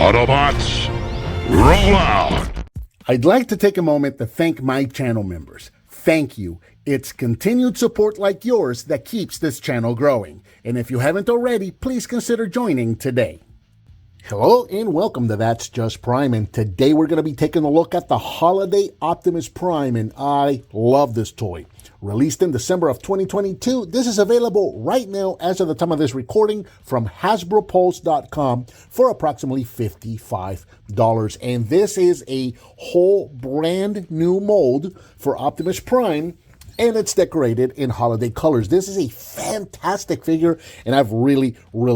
Autobots, roll out! I'd like to take a moment to thank my channel members. Thank you. It's continued support like yours that keeps this channel growing. And if you haven't already, please consider joining today. Hello and welcome to That's Just Prime, and today we're going to be taking a look at the Holiday Optimus Prime, and I love this toy. Released in December of 2022, this is available right now as of the time of this recording from HasbroPulse.com for approximately $55. And this is a whole brand new mold for Optimus Prime, and it's decorated in holiday colors. This is a fantastic figure, and I've really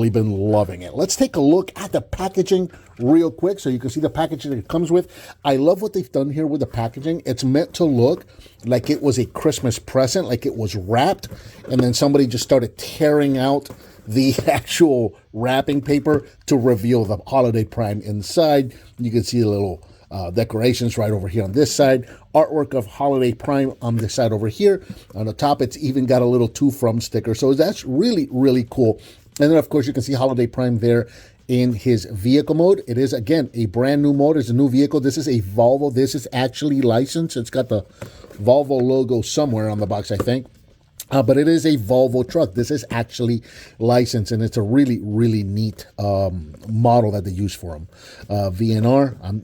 been loving it. Let's take a look at the packaging real quick so you can see the packaging that it comes with. I love what they've done here with the packaging. It's meant to look like it was a Christmas present, like it was wrapped, and then somebody just started tearing out the actual wrapping paper to reveal the Holiday Prime inside. You can see the little decorations right over here on this side. Artwork of Holiday Prime on this side over here. On the top, it's even got a little to from sticker. So that's really cool. And then, of course, you can see Holiday Prime there in his vehicle mode. It is, again, a brand new mode. It's a new vehicle. This is a Volvo. This is actually licensed. It's got the Volvo logo somewhere on the box, I think. But it is a Volvo truck. This is actually licensed, and it's a really neat model that they use for them. VNR,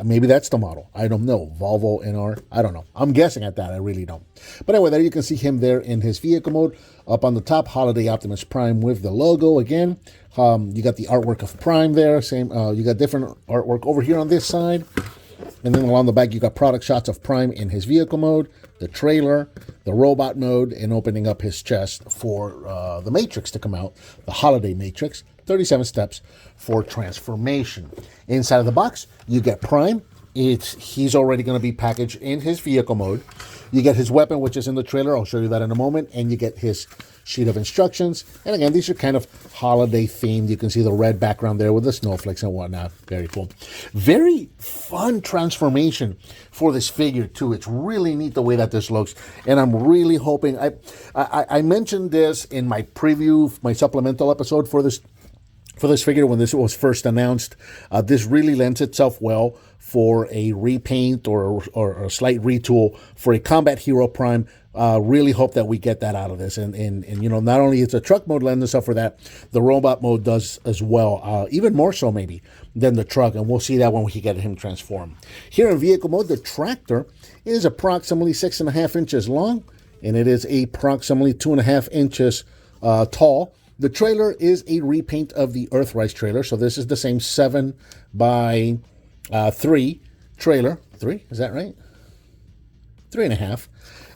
maybe that's the model. I don't know. Volvo NR. I don't know. I'm guessing at that. I really don't. But anyway, there you can see him there in his vehicle mode. Up on the top, Holiday Optimus Prime with the logo again. You got the artwork of Prime there. Same. You got different artwork over here on this side. And then along the back, you got product shots of Prime in his vehicle mode, the trailer, the robot mode, and opening up his chest for the Matrix to come out, the Holiday Matrix. 37 steps for transformation. Inside of the box, you get Prime. He's already going to be packaged in his vehicle mode. You get his weapon, which is in the trailer. I'll show you that in a moment. And you get his sheet of instructions. And again, these are kind of holiday themed. You can see the red background there with the snowflakes and whatnot. Very cool. Very fun transformation for this figure too. It's really neat the way that this looks. And I'm really hoping, I mentioned this in my preview, my supplemental episode for this figure when this was first announced. This really lends itself well for a repaint or a slight retool for a Combat Hero Prime. Really hope that we get that out of this. And you know, not only is the truck mode lends itself for that, the robot mode does as well. Even more so maybe than the truck. And we'll see that when we get him transformed. Here in vehicle mode, the tractor is approximately 6.5 inches long, and it is approximately 2.5 inches tall. The trailer is a repaint of the Earthrise trailer, so this is the same 7 by 3 trailer. 3, is that right? 3.5.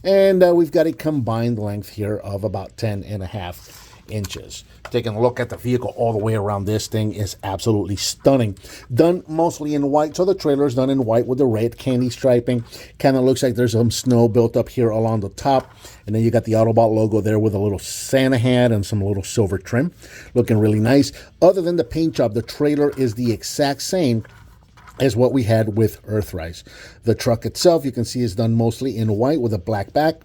And we've got a combined length here of about 10.5 inches. Taking a look at the vehicle all the way around, this thing is absolutely stunning. Done mostly in white, so the trailer is done in white with the red candy striping. Kind of looks like there's some snow built up here along the top. And then you got the Autobot logo there with a little Santa hat and some little silver trim. Looking really nice. Other than the paint job, the trailer is the exact same as what we had with Earthrise. The truck itself, you can see, is done mostly in white with a black back.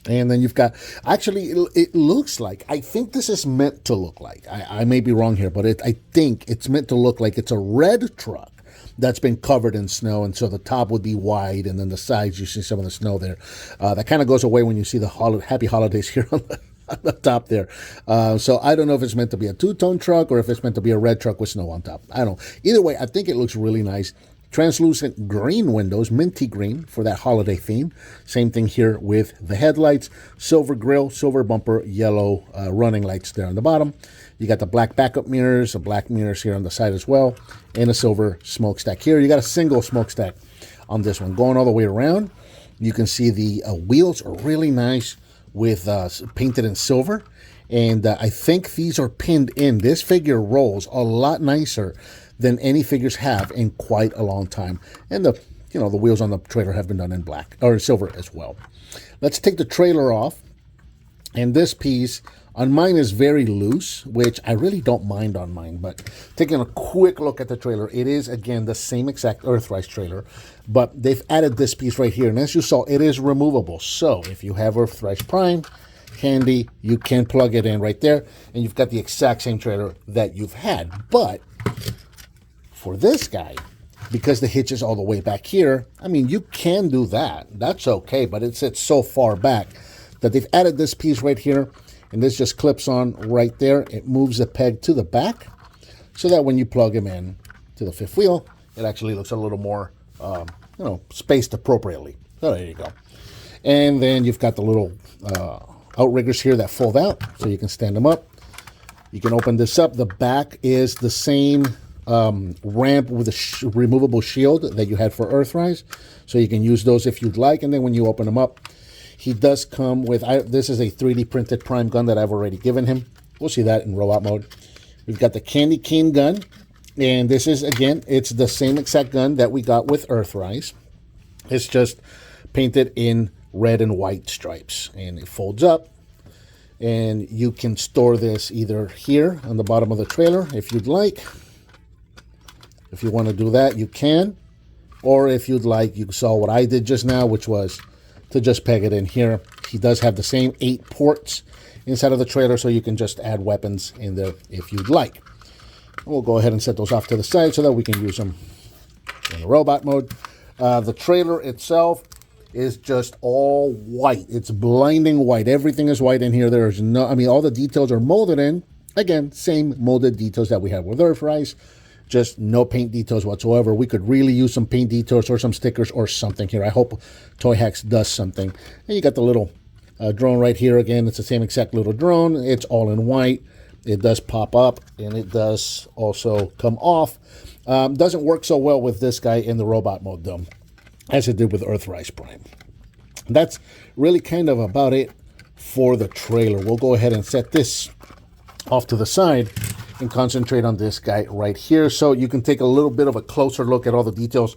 And then you've got, actually, it looks like, I think this is meant to look like, I may be wrong here, but I think it's meant to look like it's a red truck that's been covered in snow, and so the top would be white, and then the sides, you see some of the snow there. That kind of goes away when you see the Happy Holidays here on the top there. So I don't know if it's meant to be a two-tone truck or if it's meant to be a red truck with snow on top. I don't know. Either way, I think it looks really nice. Translucent green windows, minty green for that holiday theme. Same thing here with the headlights. Silver grille, silver bumper, yellow running lights there on the bottom. You got the black backup mirrors, the black mirrors here on the side as well, and a silver smokestack here. You got a single smokestack on this one. Going all the way around, you can see the wheels are really nice with painted in silver. And I think these are pinned in. This figure rolls a lot nicer than any figures have in quite a long time. And the wheels on the trailer have been done in black or silver as well. Let's take the trailer off. And this piece on mine is very loose, which I really don't mind on mine. But taking a quick look at the trailer, it is, again, the same exact Earthrise trailer. But they've added this piece right here. And as you saw, it is removable. So if you have Earthrise Prime handy, you can plug it in right there. And you've got the exact same trailer that you've had. But For this guy, because the hitch is all the way back here, I mean, you can do that. That's okay, but it sits so far back that they've added this piece right here, and this just clips on right there. It moves the peg to the back so that when you plug him in to the fifth wheel, it actually looks a little more, spaced appropriately. So there you go. And then you've got the little outriggers here that fold out, so you can stand them up. You can open this up. The back is the same ramp with a removable shield that you had for Earthrise, so you can use those if you'd like. And then when you open them up, he does come with, this is a 3D printed Prime gun that I've already given him. We'll see that in robot mode. We've got the candy cane gun, and this is, again, it's the same exact gun that we got with Earthrise. It's just painted in red and white stripes, and it folds up, and you can store this either here on the bottom of the trailer if you'd like. If you want to do that, you can. Or if you'd like, you saw what I did just now, which was to just peg it in here. He does have the same 8 ports inside of the trailer, so you can just add weapons in there if you'd like. We'll go ahead and set those off to the side so that we can use them in the robot mode. The trailer itself is just all white. It's blinding white. Everything is white in here. There's no, I mean, all the details are molded in. Again, same molded details that we have with Earthrise. Just no paint details whatsoever. We could really use some paint details or some stickers or something here. I hope Toy Hacks does something. And you got the little drone right here. Again, it's the same exact little drone. It's all in white. It does pop up, and it does also come off. Doesn't work so well with this guy in the robot mode, though, as it did with Earthrise Prime. That's really kind of about it for the trailer. We'll go ahead and set this off to the side and concentrate on this guy right here so you can take a little bit of a closer look at all the details.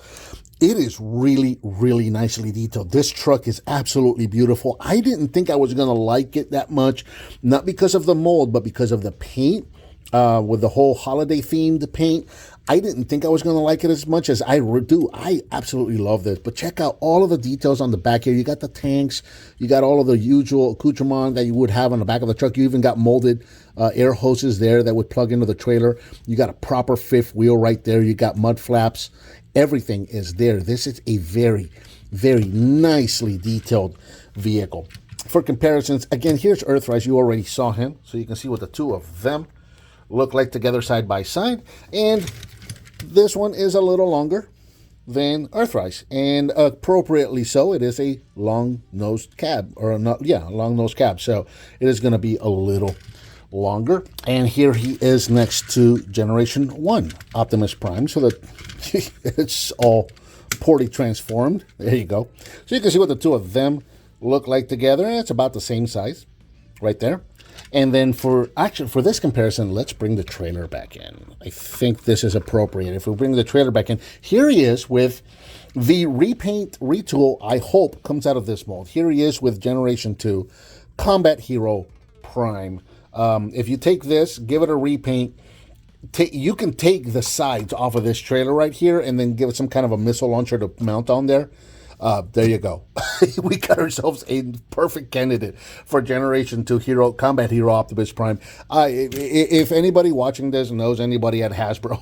It is really, really nicely detailed. This truck is absolutely beautiful. I didn't think I was going to like it that much, not because of the mold, but because of the paint, with the whole holiday themed paint. I didn't think I was going to like it as much as I do. I absolutely love this. But check out all of the details on the back here. You got the tanks. You got all of the usual accoutrement that you would have on the back of the truck. You even got molded air hoses there that would plug into the trailer. You got a proper fifth wheel right there. You got mud flaps. Everything is there. This is a very, very nicely detailed vehicle. For comparisons, again, here's Earthrise. You already saw him, so you can see what the two of them look like together side by side. And this one is a little longer than Earthrise, and appropriately so. It is a long-nosed cab, or a long-nosed cab, so it is going to be a little longer. And here he is next to Generation 1 Optimus Prime, so that it's all poorly transformed. There you go. So you can see what the two of them look like together, and it's about the same size right there. And then for this comparison, let's bring the trailer back in. I think this is appropriate. If we bring the trailer back in, here he is with the repaint retool, I hope, comes out of this mold. Here he is with Generation 2 Combat Hero Prime. If you take this, give it a repaint, you can take the sides off of this trailer right here and then give it some kind of a missile launcher to mount on there. There you go. We got ourselves a perfect candidate for Generation 2 Combat Hero Optimus Prime. If anybody watching this knows anybody at Hasbro,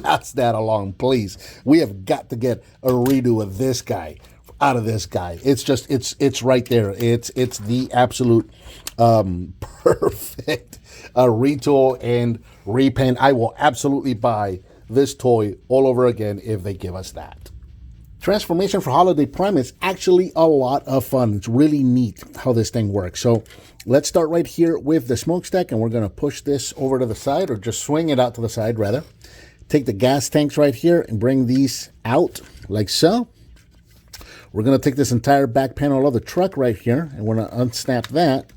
pass that along, please. We have got to get a redo of this guy out of this guy. It's just, it's right there. It's the absolute perfect retool and repaint. I will absolutely buy this toy all over again if they give us that. Transformation for Holiday Prime is actually a lot of fun. It's really neat how this thing works. So let's start right here with the smokestack, and we're going to push this over to the side, or just swing it out to the side rather. Take the gas tanks right here and bring these out like so. We're going to take this entire back panel of the truck right here, and we're going to unsnap that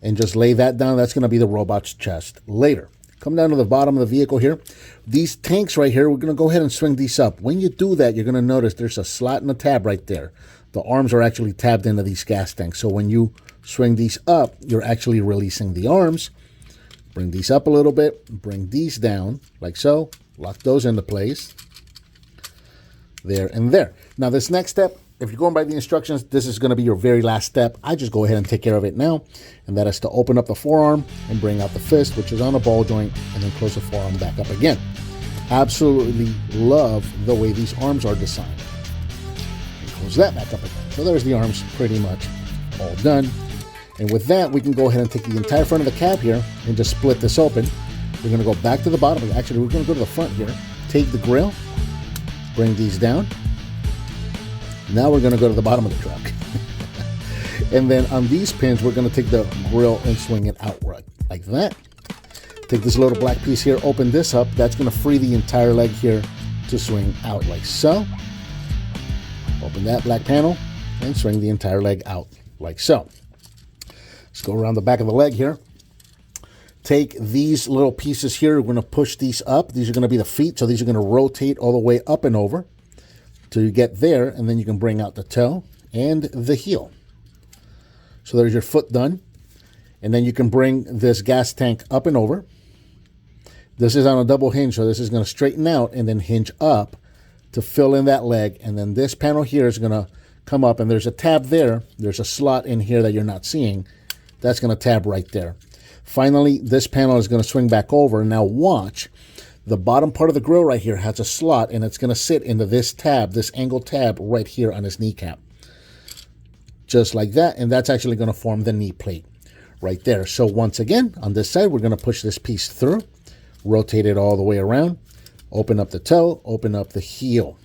and just lay that down. That's going to be the robot's chest later. Come down to the bottom of the vehicle here. These tanks right here, we're going to go ahead and swing these up. When you do that, you're going to notice there's a slot and a tab right there. The arms are actually tabbed into these gas tanks. So when you swing these up, you're actually releasing the arms. Bring these up a little bit. Bring these down like so. Lock those into place. There and there. Now this next step, if you're going by the instructions, this is going to be your very last step. I just go ahead and take care of it now. And that is to open up the forearm and bring out the fist, which is on a ball joint, and then close the forearm back up again. Absolutely love the way these arms are designed. And close that back up again. So there's the arms pretty much all done. And with that, we can go ahead and take the entire front of the cab here and just split this open. We're going to go back to the bottom. Actually, we're going to go to the front here. Take the grill, bring these down. Now we're going to go to the bottom of the truck. And then on these pins, we're going to take the grill and swing it outward like that. Take this little black piece here, open this up. That's going to free the entire leg here to swing out like so. Open that black panel and swing the entire leg out like so. Let's go around the back of the leg here. Take these little pieces here. We're going to push these up. These are going to be the feet. So these are going to rotate all the way up and over till you get there. And then you can bring out the toe and the heel. So there's your foot done. And then you can bring this gas tank up and over. This is on a double hinge. So this is going to straighten out and then hinge up to fill in that leg. And then this panel here is going to come up. And there's a tab there. There's a slot in here that you're not seeing. That's going to tab right there. Finally, this panel is going to swing back over. Now watch, the bottom part of the grill right here has a slot, and it's going to sit into this tab, this angle tab right here on his kneecap. Just like that, and that's actually going to form the knee plate right there. So once again, on this side, we're going to push this piece through, rotate it all the way around, open up the toe, open up the heel.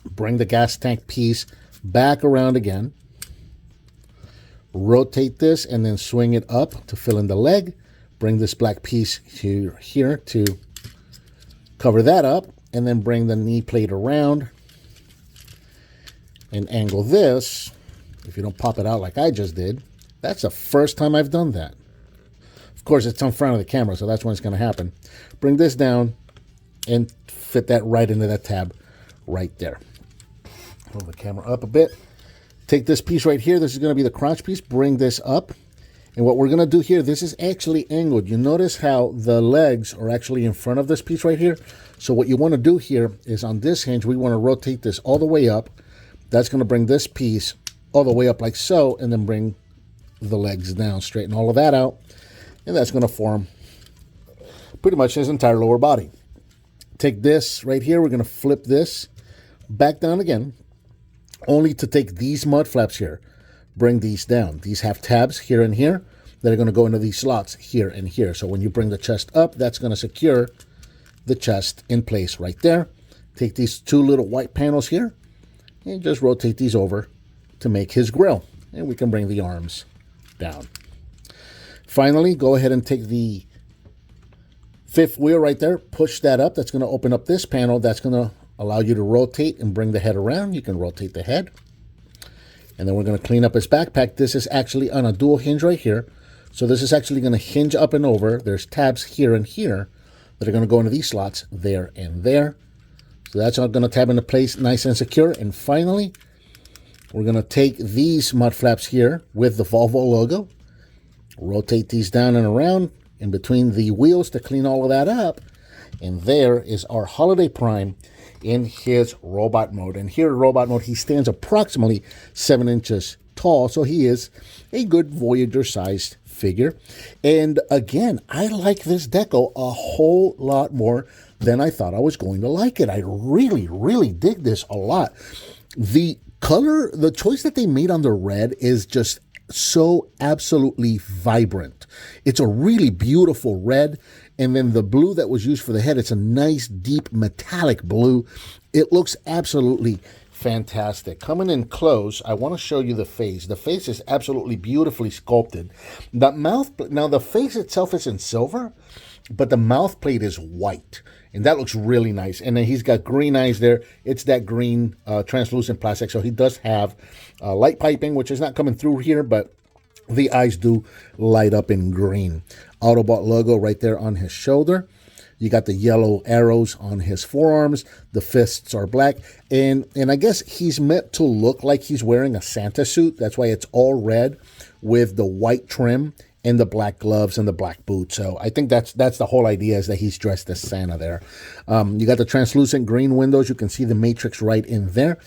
Bring the gas tank piece back around again. Rotate this and then swing it up to fill in the leg. Bring this black piece here to cover that up, and then bring the knee plate around and angle this. If you don't pop it out like I just did, that's the first time I've done that. Of course, it's in front of the camera, so that's when it's going to happen. Bring this down and fit that right into that tab right there. Hold the camera up a bit. Take this piece right here. This is going to be the crotch piece. Bring this up. And what we're going to do here, this is actually angled. You notice how the legs are actually in front of this piece right here. So what you want to do here is on this hinge, we want to rotate this all the way up. That's going to bring this piece all the way up like so, and then bring the legs down. Straighten all of that out. And that's going to form pretty much his entire lower body. Take this right here. We're going to flip this back down again, only to take these mud flaps here, bring these down. These have tabs here and here that are going to go into these slots here and here. So when you bring the chest up, that's going to secure the chest in place right there. Take these two little white panels here and just rotate these over to make his grill. And we can bring the arms down. Finally, go ahead and take the fifth wheel right there, push that up. That's going to open up this panel. That's going to allow you to rotate and bring the head around. You can rotate the head. And then we're going to clean up his backpack. This is actually on a dual hinge right here. So this is actually going to hinge up and over. There's tabs here and here that are going to go into these slots there and there. So that's all going to tab into place nice and secure. And finally, we're going to take these mud flaps here with the Volvo logo, rotate these down and around in between the wheels to clean all of that up. And there is our Holiday Prime in his robot mode. And here in robot mode, he stands approximately 7 inches tall. So he is a good Voyager-sized figure. And again, I like this deco a whole lot more than I thought I was going to like it. I really, really dig this a lot. The color, the choice that they made on the red is just so absolutely vibrant. It's a really beautiful red. And then the blue that was used for the head, it's a nice, deep, metallic blue. It looks absolutely fantastic. Coming in close, I want to show you the face. The face is absolutely beautifully sculpted. The mouth, now the face itself is in silver, but the mouth plate is white. And that looks really nice. And then he's got green eyes there. It's that green translucent plastic. So he does have light piping, which is not coming through here, but the eyes do light up in green. Autobot logo right there on his shoulder. You got the yellow arrows on his forearms. The fists are black. And I guess he's meant to look like he's wearing a Santa suit. That's why it's all red with the white trim and the black gloves and the black boots. So I think that's the whole idea, is that he's dressed as Santa there. You got the translucent green windows. You can see the matrix right in there.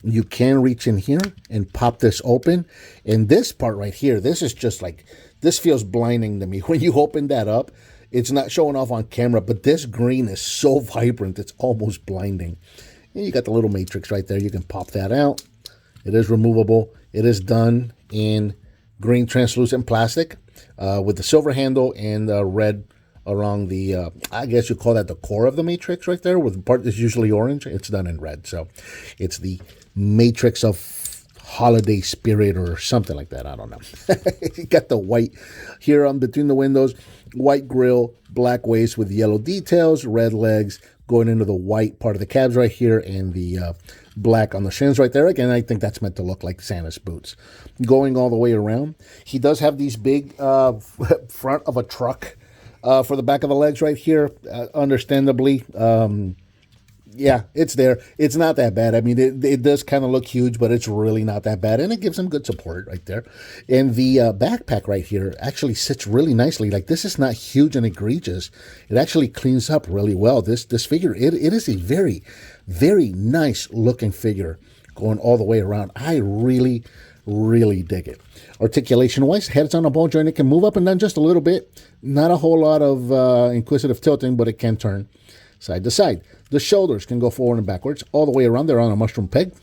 You can reach in here and pop this open. And this part right here, this is just like, this feels blinding to me. When you open that up, It's not showing off on camera, but this green is so vibrant, it's almost blinding. And you got the little matrix right there. You can pop that out. It is removable. It is done in green translucent plastic with the silver handle and red around the, I guess you call that the core of the matrix right there, with the part that's usually orange. It's done in red. So it's the matrix of holiday spirit or something like that. I don't know. You got the white here on between the windows, white grille, black waist with yellow details, red legs going into the white part of the cabs right here, and the black on the shins right there. Again, I think that's meant to look like Santa's boots. Going all the way around, he does have these big front of a truck for the back of the legs right here, understandably. Yeah, it's there. It's not that bad. I mean, it does kind of look huge, but it's really not that bad. And it gives him good support right there. And the backpack right here actually sits really nicely. Like, this is not huge and egregious. It actually cleans up really well. This figure, it is a very, very nice looking figure going all the way around. I really, really dig it. Articulation-wise, head's on a ball joint. It can move up and down just a little bit. Not a whole lot of inquisitive tilting, but it can turn side to side. The shoulders can go forward and backwards all the way around. They're on a mushroom peg.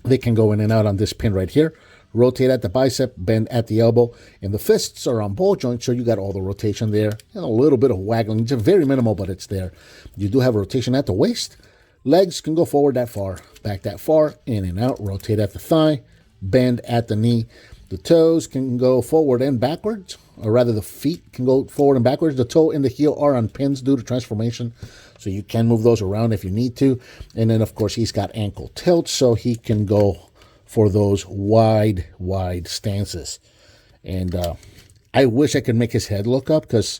They can go in and out on this pin right here. Rotate at the bicep, bend at the elbow, and the fists are on ball joints, so you got all the rotation there and a little bit of waggling. It's very minimal, but it's there. You do have rotation at the waist. Legs can go forward that far, back that far, in and out. Rotate at the thigh, bend at the knee. The toes can go forward and backwards, or rather the feet can go forward and backwards. The toe and the heel are on pins due to transformation, so you can move those around if you need to. And then, of course, he's got ankle tilt, so he can go for those wide stances. And I wish I could make his head look up, because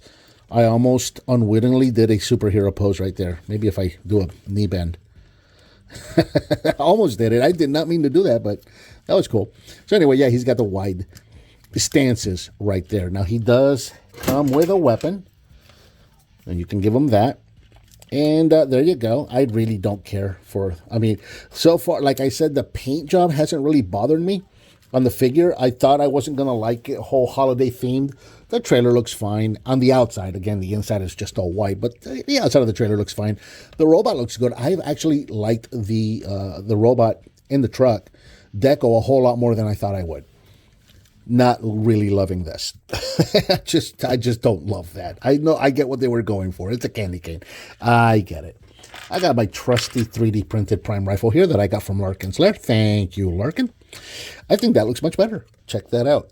I almost unwittingly did a superhero pose right there. Maybe if I do a knee bend. I almost did it. I did not mean to do that, but that was cool. So anyway, yeah, he's got the wide stances right there. Now, he does come with a weapon, and you can give him that. And there you go. I really don't care for, I mean, so far, like I said, the paint job hasn't really bothered me on the figure. I thought I wasn't going to like it whole holiday themed. The trailer looks fine. On the outside, again, the inside is just all white, but the outside of the trailer looks fine. The robot looks good. I've actually liked the robot in the truck deco a whole lot more than I thought I would. Not really loving this. I just don't love that. I know, I get what they were going for. It's a candy cane. I get it. I got my trusty 3D printed Prime rifle here that I got from Larkin's Lair. Thank you, Larkin. I think that looks much better. Check that out.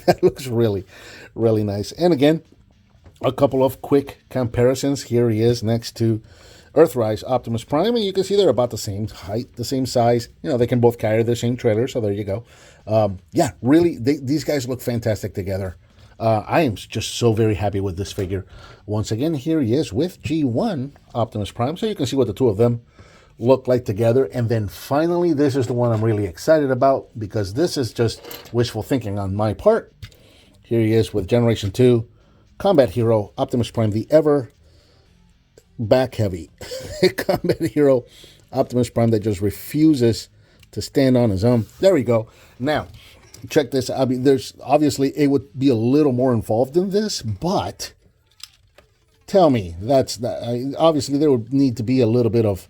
That looks really, really nice. And again, a couple of quick comparisons. Here he is next to Earthrise Optimus Prime, and you can see they're about the same height, the same size. You know, they can both carry the same trailer, so there you go. Yeah, really, these guys look fantastic together. I am just so very happy with this figure. Once again, here he is with G1 Optimus Prime, so you can see what the two of them look like together. And then finally, this is the one I'm really excited about, because this is just wishful thinking on my part. Here he is with Generation 2 Combat Hero Optimus Prime, the ever back heavy Combat Hero Optimus Prime that just refuses to stand on his own. There we go. Now, check this out. I mean, there's obviously, it would be a little more involved in this, but tell me, that's not, obviously there would need to be a little bit of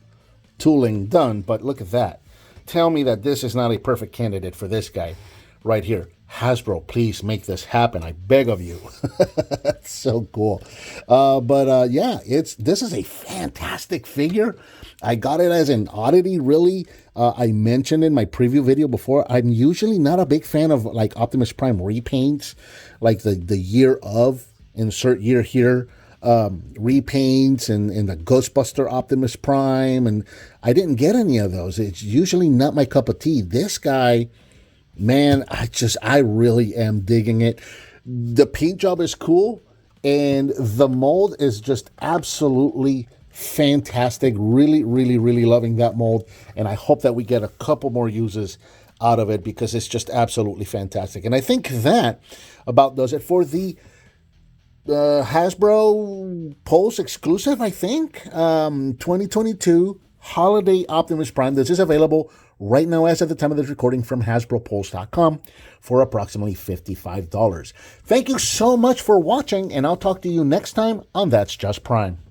tooling done, but look at that. Tell me that this is not a perfect candidate for this guy right here. Hasbro, please make this happen. I beg of you. That's so cool. Yeah, this is a fantastic figure. I got it as an oddity, really. I mentioned in my preview video before, I'm usually not a big fan of like Optimus Prime repaints, like the year of, insert year here, repaints and the Ghostbuster Optimus Prime, and I didn't get any of those. It's usually not my cup of tea. This guy, man, I really am digging it. The paint job is cool, and the mold is just absolutely fantastic. Really, really, really loving that mold, and I hope that we get a couple more uses out of it, because it's just absolutely fantastic. And I think that about does it for the Hasbro Pulse exclusive, I think. 2022 Holiday Optimus Prime. This is available right now as of the time of this recording from HasbroPulse.com for approximately $55. Thank you so much for watching, and I'll talk to you next time on That's Just Prime.